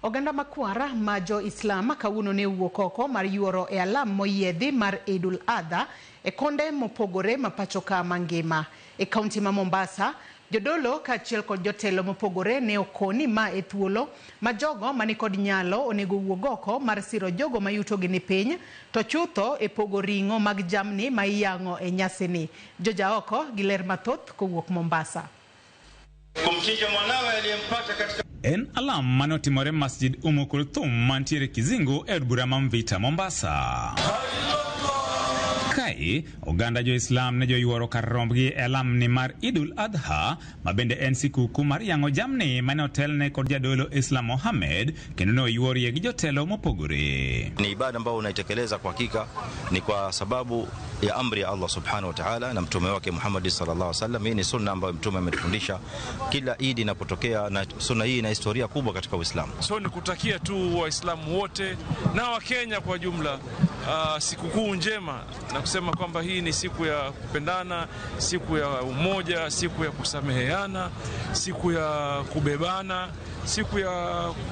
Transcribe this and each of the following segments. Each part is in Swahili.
Oganda makwara majo Islam kawuono ne wuok oko mar yuoro e alam moyiedhi mar Idul Adha e konde mopogore mapacho ka mangima. E kaunti ma Mombasa, jodolo kaachiel kod jotelo mopogore ne okoni ma e thuolo ma jogo mani kod nyalo onego wuog oko mar siro jogo mayuto gi ni piny to chutho e pogo ring'o mag jamni ma iyango e nyasini. Joja oko giler mathoth kowuok Mombasa. Kumchinja mwanawe aliyempata katika En alam manotimore Masjid Kulthum mantiere Kizingo e bura Mvita Mombasa. Kai oganda jo Islam ne jo yuoro kar rombgi e alam ni mar Idul Adha mabende en sikuku mar yango jamni mane otelne kod jadolo Islam Mohamed kendo no yuorie gi jotelo mopogore. Ni ibada ambayo unaitekeleza kwa hakika ni kwa sababu ya amri ya Allah subhanahu wa ta'ala na mtume wake Muhammad sallallahu alaihi wasallam. Hii ni sunna ambayo mtume ametufundisha kila Eid inapotokea, na sunna hii ina historia kubwa katika Uislamu. So ni kutakia tu Waislamu wote na wa Kenya kwa jumla sikukuu njema na kusema kwamba hii ni siku ya kupendana, siku ya umoja, siku ya kusameheana, siku ya kubebana, siku ya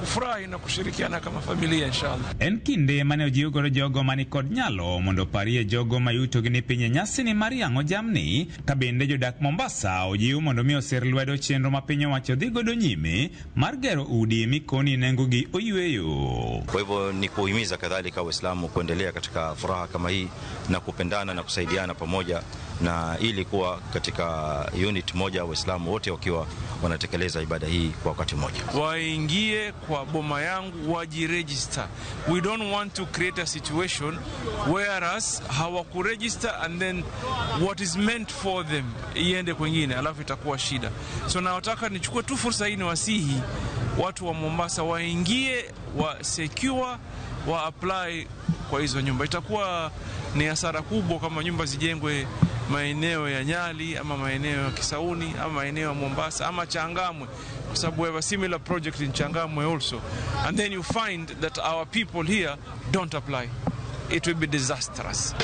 kufurahi na kushirikiana kama familia inshallah. En kinde mane ojiugoro jogo mani kod nyalo mondo parie jogo mayuto gi ni piny nyasi ni mar yango jamni kabende jodak Mombasa ojiu mondo mi osir lwedo chenro ma piny owacho dhi godo nyime mar gero udi mikoni nengo gi oyweyo. Kwa hivyo ni kuhimiza kadhalika Waislamu kuendelea katika furaha kama hii na kupendana na kusaidiana pamoja, na ili kuwa katika unit moja Waislamu wote wakiwa wanatekeleza ibada hii kwa wakati mmoja. Waingie kwa boma yangu wajiregister. We don't want to create a situation whereas hawakuregister and then what is meant for them iende kwingine alafu itakuwa shida. So nataka nichukue tu fursa hii niwasihi watu wa Mombasa waingie, wa secure, wa apply kwa hizo nyumba. Itakuwa ni hasara kubwa kama nyumba zijengwe maeneo ya Nyali ama maeneo ya Kisauni ama maeneo ya Mombasa ama Changamwe, kwa sababu we have a similar project in Changamwe also, and then you find that our people here don't apply. It will be disastrous.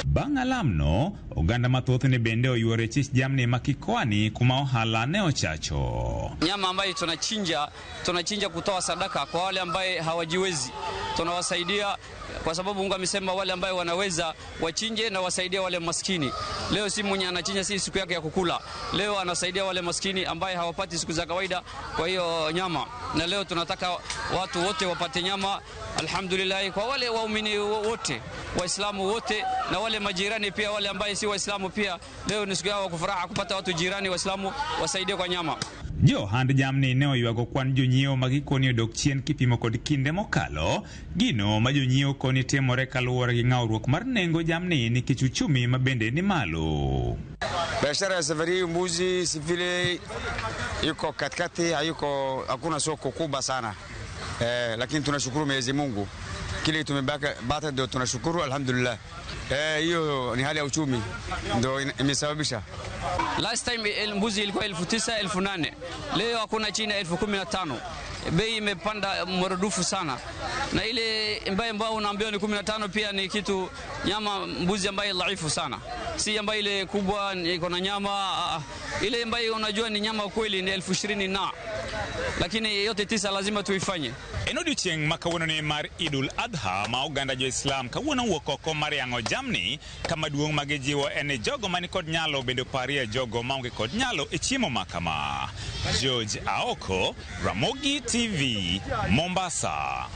Bang' alamno, oganda mathoth ne bende oyuore chich jamni makikwani kuma ohala ne ochacho. Nyama ambayo tunachinja kutoa sadaka kwa wale ambaye hawajiwezi. Tunawasaidia kwa sababu Mungu amesema wale ambaye wanaweza wachinje na wasaidia wale maskini. Leo si mwenye anachinja si siku yake ya kukula. Leo anasaidia wale maskini ambaye hawapati siku za kawaida kwa hiyo nyama. Na leo tunataka watu wote wapate nyama. Alhamdulillah, kwa wale waumini wote, Waislamu wote na wale majirani pia, wale ambaye si Waislamu pia, leo ni siku yao kufuraha kupata watu jirani Waislamu wasaidie kwa nyama. Jo hand jamni ne oyuago kwan jonyiewo magikoni odok chien kipimo kod kinde mokalo. Gino ma jonyiewo koni timore kaluwore gi ng'awruok mar nengo jamni nikech uchumi mabende ni malo. Biashara ya safari mbuzi sivile yuko katikati, hakuna soko kubwa sana. Lakini tunashukuru Mwenyezi Mungu. Kile tumebata ndio tunashukuru, alhamdulillah. Hiyo ni hali ya uchumi ndio imesababisha. Last time mbuzi ilikuwa 9,000 8,000. Leo hakuna chini ya 15,000. Bei imepanda maradufu sana. Na ile ambayo unaambiwa ni 15 pia ni kitu nyama mbuzi ambayo dhaifu sana. Si ambayo ile kubwa iko na nyama, ile ambayo unajua ni nyama kweli ni 20,000 na. Lakini yote 9 lazima tuifanye. Enodichieng' makawuono ni mar Idul Adha ma oganda jo Islam kawuono wuok oko mar yango jamni kama duong' magijiwo en jogo mani kod nyalo bende parie jogo maonge kod nyalo e chiemo makama. George Aoko, Ramogi TV, Mombasa.